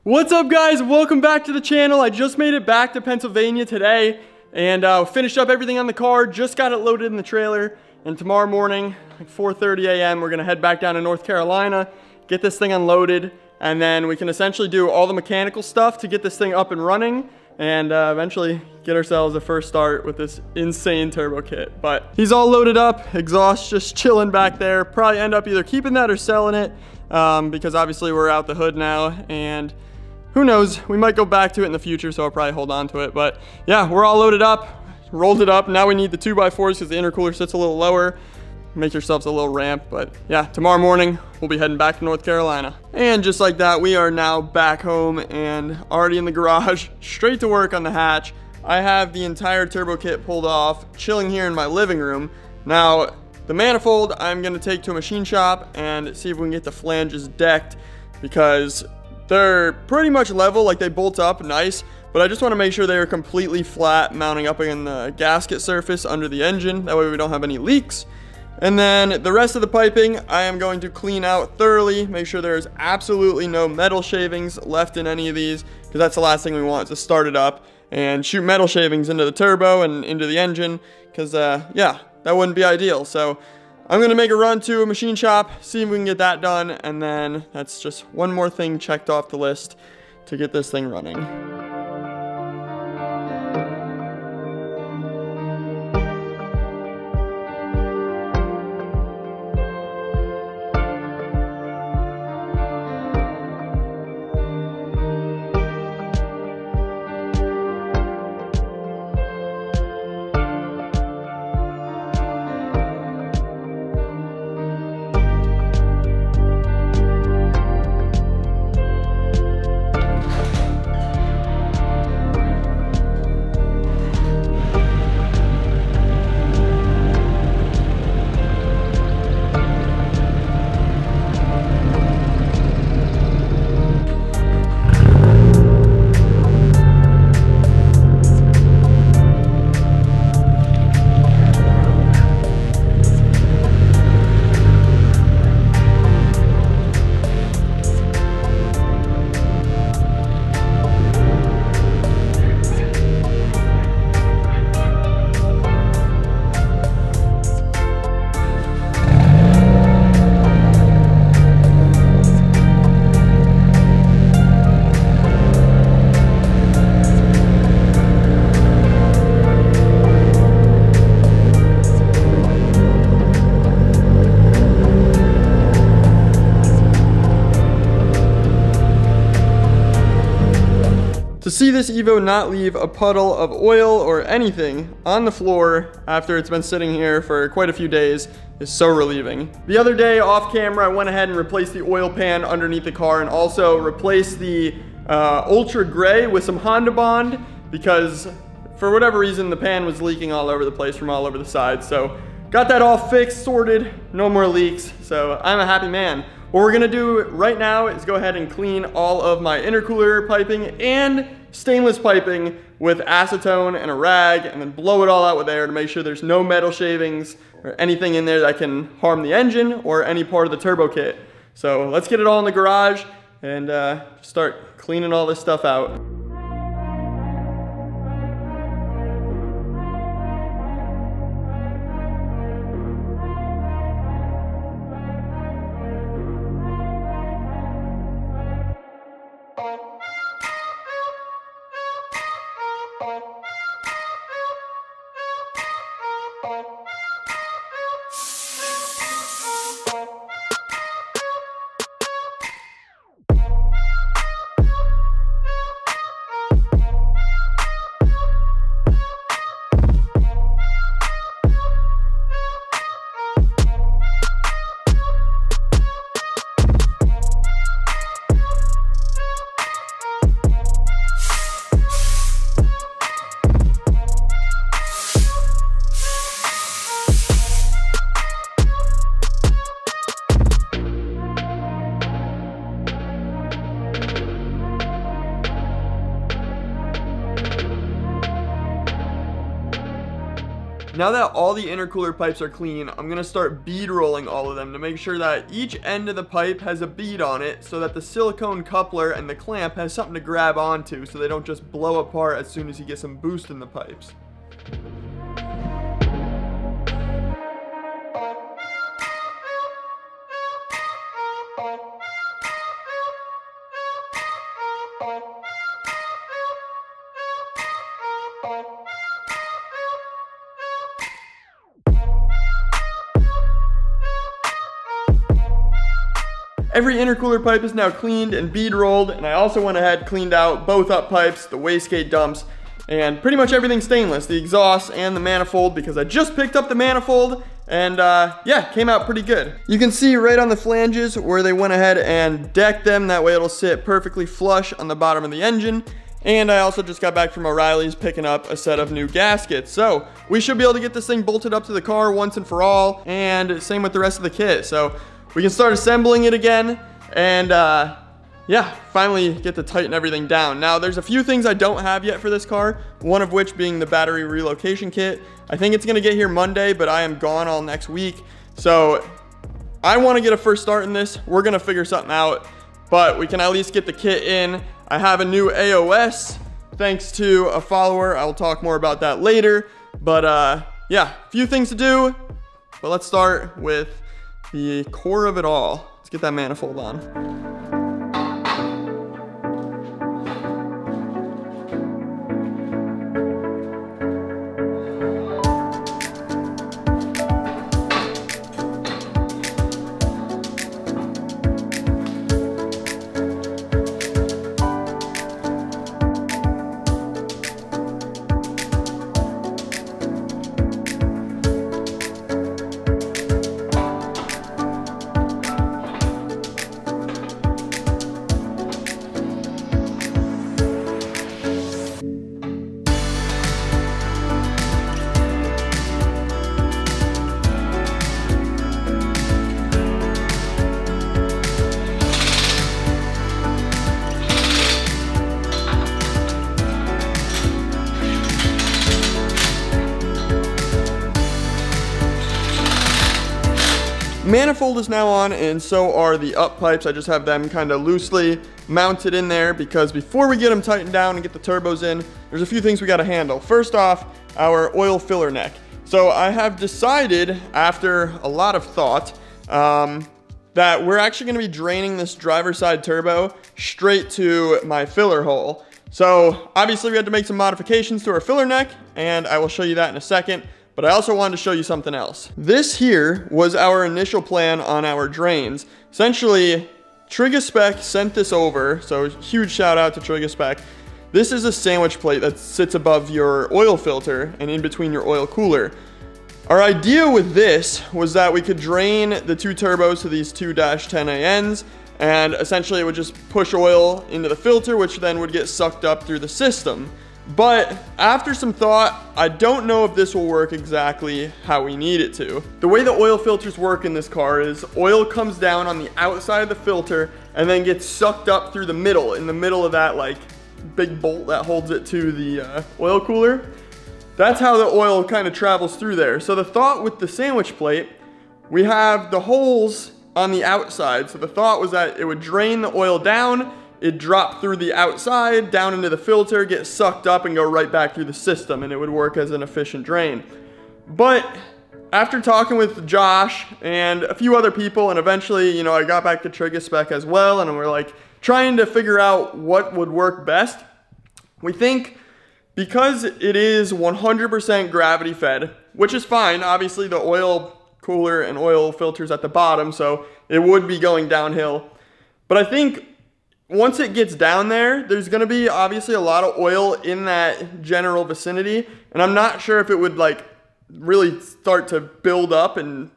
What's up, guys? Welcome back to the channel. I just made it back to Pennsylvania today and finished up everything on the car, just got it loaded in the trailer, and tomorrow morning, like 4:30 a.m., we're gonna head back down to North Carolina, get this thing unloaded, and then we can essentially do all the mechanical stuff to get this thing up and running and eventually get ourselves a first start with this insane turbo kit. But he's all loaded up, exhaust just chilling back there. Probably end up either keeping that or selling it because obviously we're out the hood now, and who knows, we might go back to it in the future, so I'll probably hold on to it. But yeah, we're all loaded up, rolled it up. Now we need the 2x4s because the intercooler sits a little lower. Make yourselves a little ramp. But yeah, tomorrow morning, we'll be heading back to North Carolina. And just like that, we are now back home and already in the garage, straight to work on the hatch. I have the entire turbo kit pulled off, chilling here in my living room. Now, the manifold, I'm gonna take to a machine shop and see if we can get the flanges decked, because they're pretty much level, like they bolt up nice, but I just want to make sure they are completely flat, mounting up in the gasket surface under the engine. That way we don't have any leaks. And then the rest of the piping, I am going to clean out thoroughly, make sure there is absolutely no metal shavings left in any of these, because that's the last thing we want, to start it up and shoot metal shavings into the turbo and into the engine, because yeah, that wouldn't be ideal. So I'm gonna make a run to a machine shop, see if we can get that done, and then that's just one more thing checked off the list to get this thing running. To see this Evo not leave a puddle of oil or anything on the floor after it's been sitting here for quite a few days is so relieving. The other day off camera, I went ahead and replaced the oil pan underneath the car and also replaced the Ultra Gray with some Honda Bond, because for whatever reason the pan was leaking all over the place from all over the sides. So got that all fixed, sorted, no more leaks, so I'm a happy man. What we're gonna do right now is go ahead and clean all of my intercooler piping and stainless piping with acetone and a rag, and then blow it all out with air to make sure there's no metal shavings or anything in there that can harm the engine or any part of the turbo kit. So let's get it all in the garage and start cleaning all this stuff out. Now that all the intercooler pipes are clean, I'm gonna start bead rolling all of them to make sure that each end of the pipe has a bead on it so that the silicone coupler and the clamp has something to grab onto so they don't just blow apart as soon as you get some boost in the pipes. Every intercooler pipe is now cleaned and bead rolled, and I also went ahead and cleaned out both up pipes, the wastegate dumps, and pretty much everything stainless, the exhaust and the manifold, because I just picked up the manifold and yeah, came out pretty good. You can see right on the flanges where they went ahead and decked them, that way it'll sit perfectly flush on the bottom of the engine. And I also just got back from O'Reilly's picking up a set of new gaskets. So we should be able to get this thing bolted up to the car once and for all, and same with the rest of the kit. So we can start assembling it again and yeah, finally get to tighten everything down. Now there's a few things I don't have yet for this car, one of which being the battery relocation kit. I think it's gonna get here Monday, but I am gone all next week. So I wanna get a first start in this. We're gonna figure something out, but we can at least get the kit in. I have a new AOS thanks to a follower. I'll talk more about that later, but yeah, a few things to do, but let's start with the core of it all. Let's get that manifold on. Manifold is now on, and so are the up pipes. I just have them kind of loosely mounted in there because before we get them tightened down and get the turbos in, there's a few things we got to handle. First off, our oil filler neck. So I have decided, after a lot of thought, that we're actually going to be draining this driver's side turbo straight to my filler hole. So obviously we had to make some modifications to our filler neck, and I will show you that in a second. But I also wanted to show you something else. This here was our initial plan on our drains. Essentially, Trigaspec sent this over, so huge shout out to Trigaspec. This is a sandwich plate that sits above your oil filter and in between your oil cooler. Our idea with this was that we could drain the two turbos to these two -10ANs, and essentially it would just push oil into the filter, which then would get sucked up through the system. But after some thought, I don't know if this will work exactly how we need it to. The way the oil filters work in this car is oil comes down on the outside of the filter and then gets sucked up through the middle, in the middle of that like big bolt that holds it to the oil cooler. That's how the oil kind of travels through there. So the thought with the sandwich plate, we have the holes on the outside. So the thought was that it would drain the oil down, it dropped through the outside, down into the filter, get sucked up and go right back through the system, and it would work as an efficient drain. But after talking with Josh and a few other people, and eventually, you know, I got back to Trigaspec as well, and we're like trying to figure out what would work best. We think because it is 100% gravity fed, which is fine, obviously the oil cooler and oil filter's at the bottom, so it would be going downhill. But I think once it gets down there, there's gonna be obviously a lot of oil in that general vicinity, and I'm not sure if it would like really start to build up and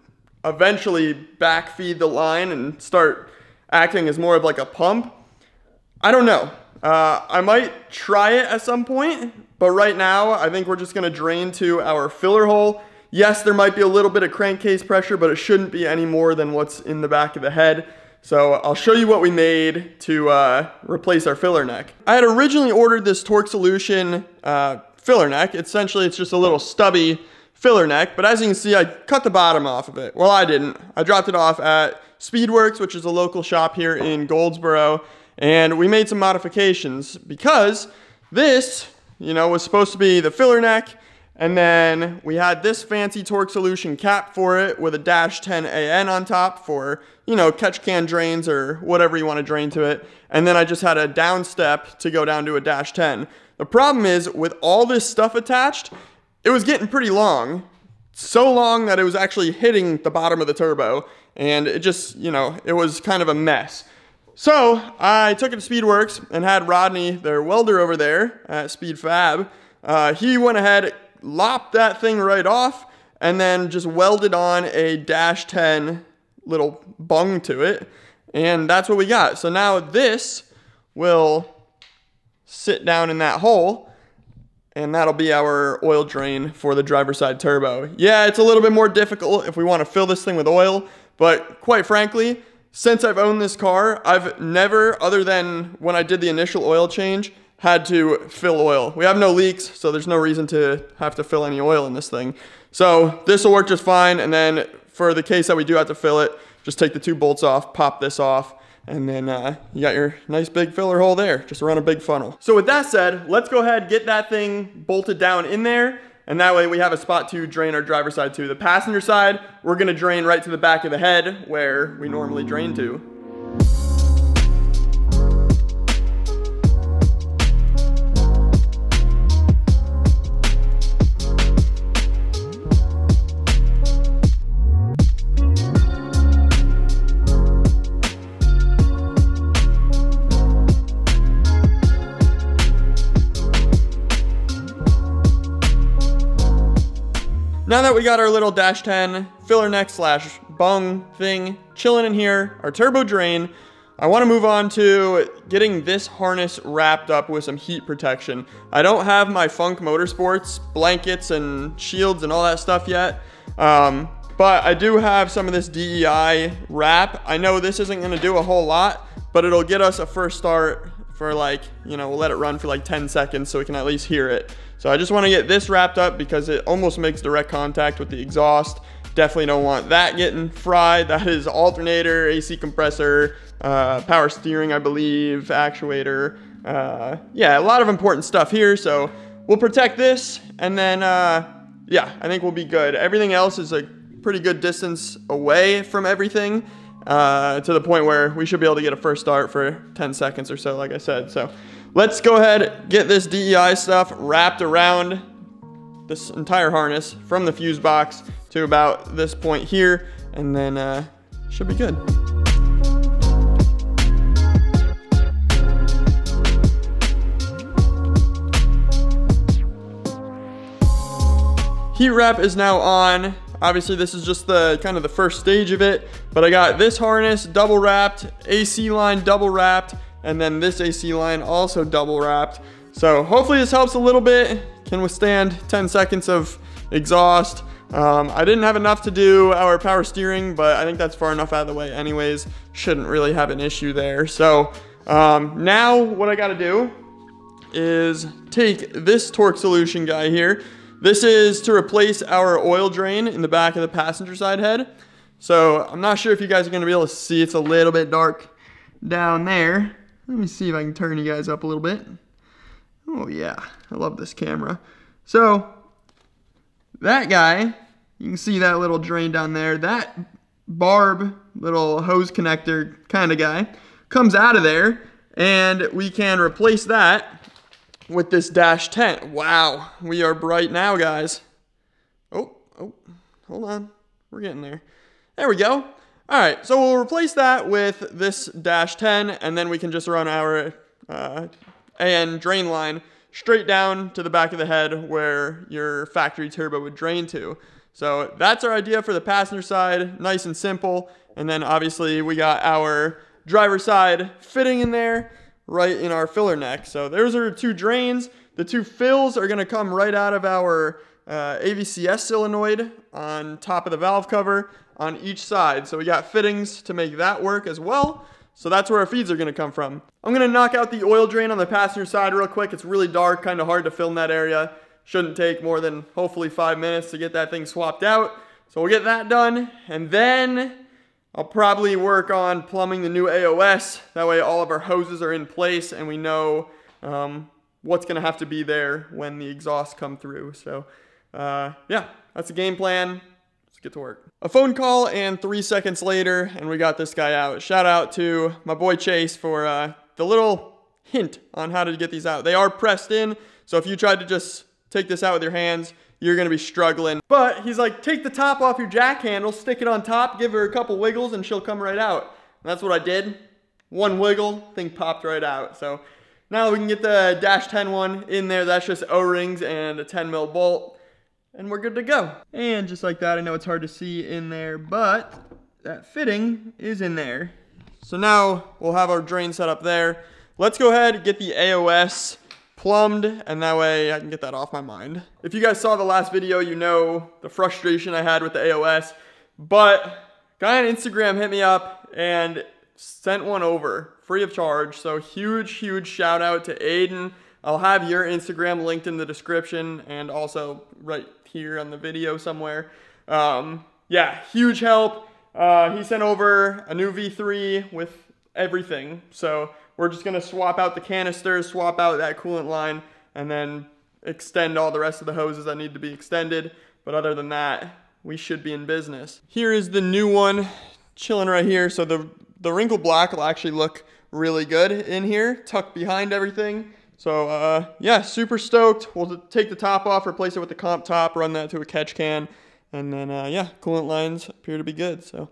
eventually backfeed the line and start acting as more of like a pump. I don't know. I might try it at some point, but right now I think we're just gonna drain to our filler hole. Yes, there might be a little bit of crankcase pressure, but it shouldn't be any more than what's in the back of the head. So I'll show you what we made to replace our filler neck. I had originally ordered this Torque Solution filler neck. Essentially, it's just a little stubby filler neck, but as you can see, I cut the bottom off of it. Well, I didn't. I dropped it off at Speedworks, which is a local shop here in Goldsboro, and we made some modifications because this, was supposed to be the filler neck, and then we had this fancy torque solution cap for it with a -10 AN on top for, catch can drains or whatever you want to drain to it. And then I just had a down step to go down to a -10. The problem is with all this stuff attached, it was getting pretty long. So long that it was actually hitting the bottom of the turbo. And it just, it was kind of a mess. So I took it to Speedworks and had Rodney, their welder over there at Speed Fab, he went ahead, lopped that thing right off, and then just welded on a -10 little bung to it. And that's what we got. So now this will sit down in that hole, and that'll be our oil drain for the driver's side turbo. Yeah, it's a little bit more difficult if we want to fill this thing with oil, but quite frankly, since I've owned this car, I've never, other than when I did the initial oil change, had to fill oil. We have no leaks, so there's no reason to have to fill any oil in this thing. So this will work just fine, and then for the case that we do have to fill it, just take the 2 bolts off, pop this off, and then you got your nice big filler hole there. Just run a big funnel. So with that said, let's go ahead and get that thing bolted down in there, and that way we have a spot to drain our driver's side to. The passenger side, we're gonna drain right to the back of the head where we normally drain to. Now that we got our little -10 filler neck / bung thing chilling in here, our turbo drain, I want to move on to getting this harness wrapped up with some heat protection. I don't have my Funk Motorsports blankets and shields and all that stuff yet, but I do have some of this DEI wrap. I know this isn't going to do a whole lot, but it'll get us a first start for we'll let it run for 10 seconds so we can at least hear it. So I just want to get this wrapped up because it almost makes direct contact with the exhaust. Definitely don't want that getting fried. That is alternator, AC compressor, power steering, I believe, actuator. Yeah, a lot of important stuff here. So we'll protect this, and then, yeah, I think we'll be good. Everything else is a pretty good distance away from everything, to the point where we should be able to get a first start for 10 seconds or so, like I said. So let's go ahead, get this DEI stuff wrapped around this entire harness from the fuse box to about this point here, and then should be good. Heat wrap is now on. Obviously this is just the kind of the first stage of it, but I got this harness double wrapped, AC line double wrapped, and then this AC line also double wrapped. So hopefully this helps a little bit, can withstand 10 seconds of exhaust. I didn't have enough to do our power steering, but I think that's far enough out of the way anyways. Shouldn't really have an issue there. So now what I gotta do is take this torque solution guy here. This is to replace our oil drain in the back of the passenger side head. So I'm not sure if you guys are gonna be able to see, it's a little bit dark down there. Let me see if I can turn you guys up a little bit. Oh yeah, I love this camera. So that guy, you can see that little drain down there, that barb, little hose connector kind of guy, comes out of there, and we can replace that with this -10. Wow, we are bright now, guys. Oh, hold on, we're getting there. There we go. All right, so we'll replace that with this -10, and then we can just run our AN drain line straight down to the back of the head where your factory turbo would drain to. So that's our idea for the passenger side, nice and simple. And then obviously we got our driver side fitting in there right in our filler neck. So those are 2 drains. The 2 fills are gonna come right out of our AVCS solenoid on top of the valve cover on each side. So we got fittings to make that work as well. So that's where our feeds are gonna come from. I'm gonna knock out the oil drain on the passenger side real quick. It's really dark, kind of hard to film that area. Shouldn't take more than hopefully 5 minutes to get that thing swapped out. So we'll get that done, and then I'll probably work on plumbing the new AOS. That way all of our hoses are in place and we know what's gonna have to be there when the exhausts come through. So yeah, that's the game plan. Let's get to work. A phone call and 3 seconds later, and we got this guy out. Shout out to my boy Chase for the little hint on how to get these out. They are pressed in, so if you tried to just take this out with your hands, you're gonna be struggling. But he's like, take the top off your jack handle, stick it on top, give her a couple wiggles, and she'll come right out. And that's what I did. One wiggle, thing popped right out. So now we can get the -10 one in there. That's just O-rings and a 10 mil bolt, and we're good to go. And just like that, I know it's hard to see in there, but that fitting is in there. So now we'll have our drain set up there. Let's go ahead and get the AOS plumbed, and that way I can get that off my mind. If you guys saw the last video, you know the frustration I had with the AOS, but guy on Instagram hit me up and sent one over free of charge. So huge shout out to Aiden. I'll have your Instagram linked in the description and also right here on the video somewhere. Yeah, huge help. He sent over a new V3 with everything. So we're just gonna swap out the canisters, swap out that coolant line, and then extend all the rest of the hoses that need to be extended. But other than that, we should be in business. Here is the new one chilling right here. So the wrinkle black will actually look really good in here, tucked behind everything. So yeah, super stoked. We'll take the top off, replace it with the comp top, run that to a catch can, and then yeah, coolant lines appear to be good. So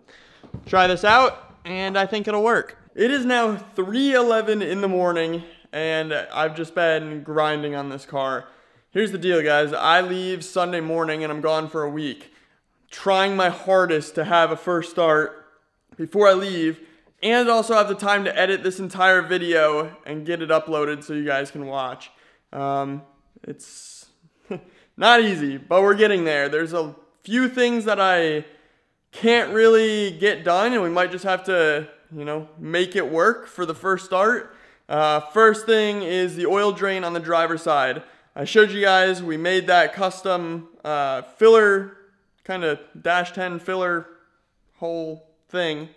try this out, and I think it'll work. It is now 3:11 in the morning, and I've just been grinding on this car. Here's the deal, guys. I leave Sunday morning, and I'm gone for a week. Trying my hardest to have a first start before I leave, and also have the time to edit this entire video and get it uploaded so you guys can watch. It's not easy, but we're getting there. There's a few things that I can't really get done, and we might just have to, you know, make it work for the first start. First thing is the oil drain on the driver's side. I showed you guys, we made that custom filler, kind of -10 filler hole thing.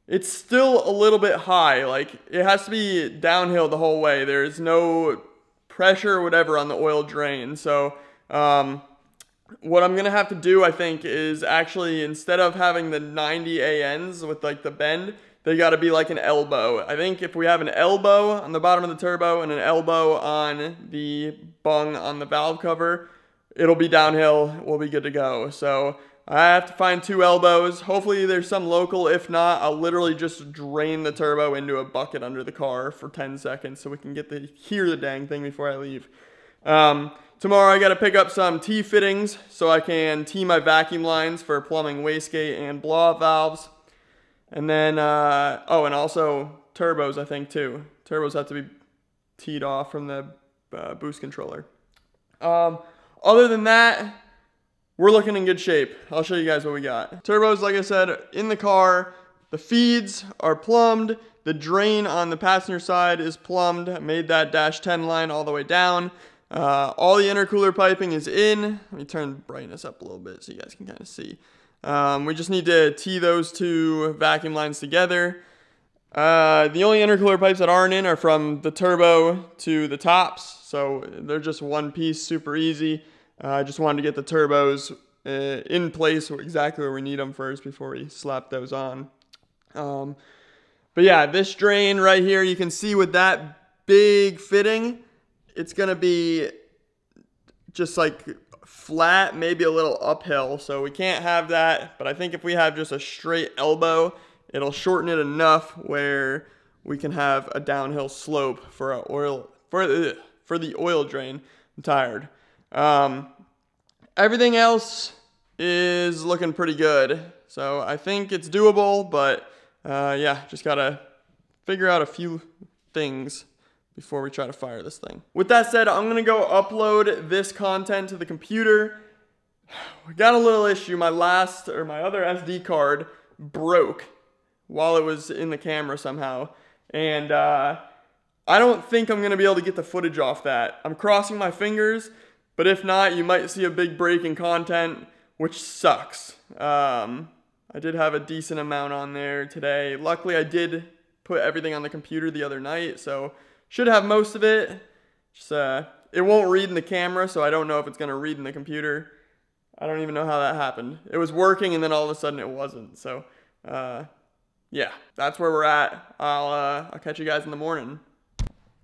It's still a little bit high. Like, it has to be downhill the whole way. There's no pressure or whatever on the oil drain. So what I'm gonna have to do, I think, is actually, instead of having the 90 ANs with like the bend, they gotta be like an elbow. I think if we have an elbow on the bottom of the turbo and an elbow on the bung on the valve cover, it'll be downhill, we'll be good to go. So I have to find 2 elbows. Hopefully there's some local. If not, I'll literally just drain the turbo into a bucket under the car for 10 seconds so we can hear the dang thing before I leave. Tomorrow I gotta pick up some T-fittings so I can tee my vacuum lines for plumbing wastegate and blow-off valves. And then, oh, and also turbos, I think, too. Turbos have to be teed off from the boost controller. Other than that, we're looking in good shape. I'll show you guys what we got. Turbos, like I said, in the car. The feeds are plumbed. The drain on the passenger side is plumbed. I made that -10 line all the way down. All the intercooler piping is in. Let me turn the brightness up a little bit so you guys can kind of see. We just need to tee those 2 vacuum lines together. The only intercooler pipes that aren't in are from the turbo to the tops. So they're just one piece, super easy. I just wanted to get the turbos in place exactly where we need them first before we slap those on. But yeah, this drain right here, you can see with that big fitting, it's gonna be just like flat, maybe a little uphill. So we can't have that, but I think if we have just a straight elbow, it'll shorten it enough where we can have a downhill slope for our oil, for the oil drain. I'm tired. Everything else is looking pretty good. So I think it's doable, but yeah, just gotta figure out a few things before we try to fire this thing. With that said, I'm gonna go upload this content to the computer. We got a little issue. My other SD card broke while it was in the camera somehow. And I don't think I'm gonna be able to get the footage off that. I'm crossing my fingers. But if not, you might see a big break in content, which sucks. I did have a decent amount on there today. Luckily, I did put everything on the computer the other night, so should have most of it. Just, it won't read in the camera, so I don't know if it's gonna read in the computer. I don't even know how that happened. It was working, and then all of a sudden it wasn't. So, yeah, that's where we're at. I'll catch you guys in the morning.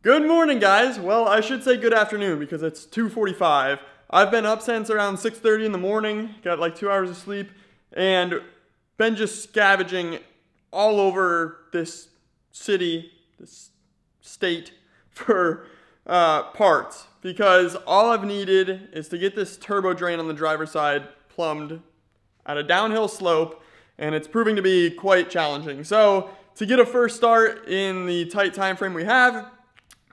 Good morning, guys. Well, I should say good afternoon because it's 2:45. I've been up since around 6:30 in the morning, got like 2 hours of sleep, and been just scavenging all over this city, this state, for parts, because all I've needed is to get this turbo drain on the driver's side plumbed at a downhill slope, and it's proving to be quite challenging. So to get a first start in the tight time frame we have,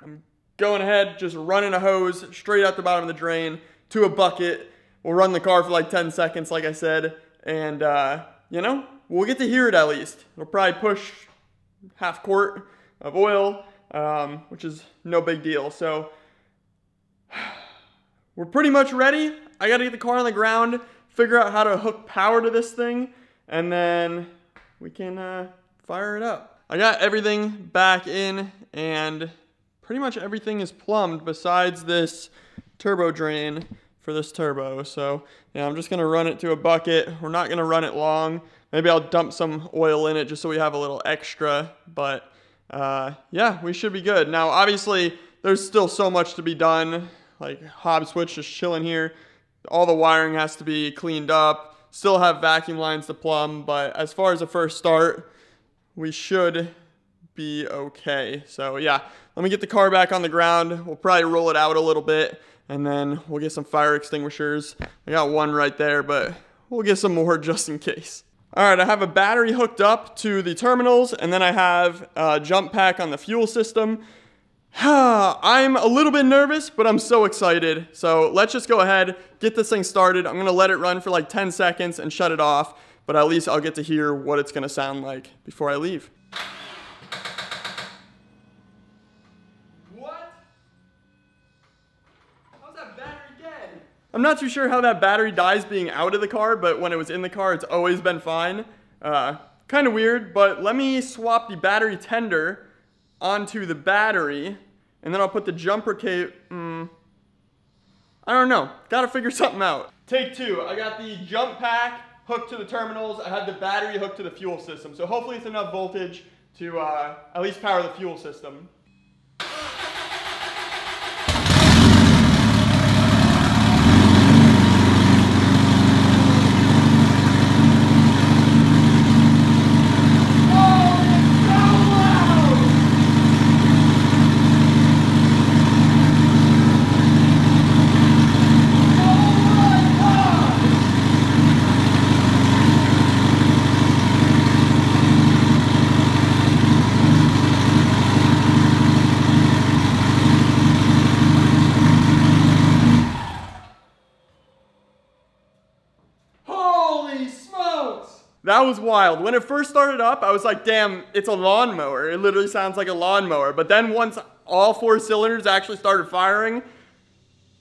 I'm going ahead, just running a hose straight out the bottom of the drain to a bucket. We'll run the car for like 10 seconds, like I said, and you know, we'll get to hear it at least. It'll probably push half quart of oil, which is no big deal. So we're pretty much ready. I gotta get the car on the ground, figure out how to hook power to this thing, and then we can fire it up. I got everything back in, and pretty much everything is plumbed besides this turbo drain for this turbo. So yeah, I'm just gonna run it to a bucket. We're not gonna run it long. Maybe I'll dump some oil in it just so we have a little extra, but yeah, we should be good. Now, obviously, there's still so much to be done, like hob switch just chilling here. All the wiring has to be cleaned up. Still have vacuum lines to plumb, but as far as a first start, we should be okay. So yeah, let me get the car back on the ground. We'll probably roll it out a little bit, and then we'll get some fire extinguishers. I got one right there, but we'll get some more just in case. All right, I have a battery hooked up to the terminals, and then I have a jump pack on the fuel system. I'm a little bit nervous, but I'm so excited. So let's just go ahead, get this thing started. I'm gonna let it run for like 10 seconds and shut it off, but at least I'll get to hear what it's gonna sound like before I leave. I'm not too sure how that battery dies being out of the car, but when it was in the car, it's always been fine. Kind of weird, but let me swap the battery tender onto the battery, and then I'll put the jumper cable. I don't know. Gotta figure something out. Take two. I got the jump pack hooked to the terminals. I have the battery hooked to the fuel system. So hopefully it's enough voltage to at least power the fuel system. That was wild. When it first started up, I was like, damn, it's a lawnmower. It literally sounds like a lawnmower. But then once all 4 cylinders actually started firing,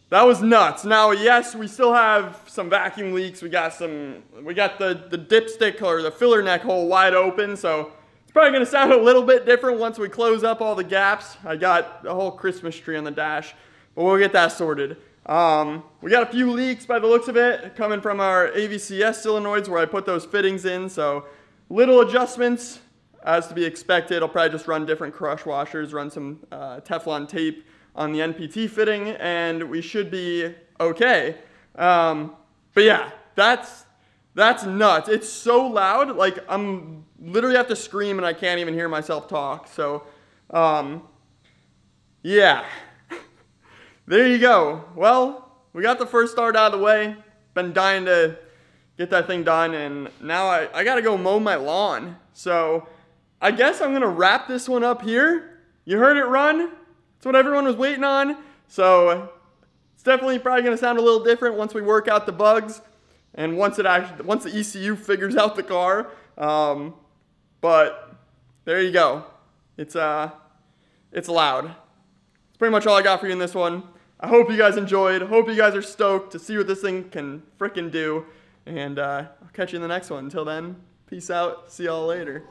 that was nuts. Now, yes, we still have some vacuum leaks. We got the dipstick or the filler neck hole wide open. So it's probably gonna sound a little bit different once we close up all the gaps. I got a whole Christmas tree on the dash, but we'll get that sorted. We got a few leaks by the looks of it coming from our AVCS solenoids where I put those fittings in, so little adjustments as to be expected. I'll probably just run different crush washers, run some Teflon tape on the NPT fitting, and we should be okay. But yeah, that's nuts. It's so loud, like I'm literally have to scream and I can't even hear myself talk. So yeah. There you go. Well, we got the first start out of the way. Been dying to get that thing done, and now I gotta go mow my lawn. So I guess I'm gonna wrap this one up here. You heard it run. It's what everyone was waiting on. So it's definitely probably gonna sound a little different once we work out the bugs and once the ECU figures out the car. But there you go. It's loud. That's pretty much all I got for you in this one. I hope you guys enjoyed. Hope you guys are stoked to see what this thing can frickin' do. And I'll catch you in the next one. Until then, peace out. See y'all later.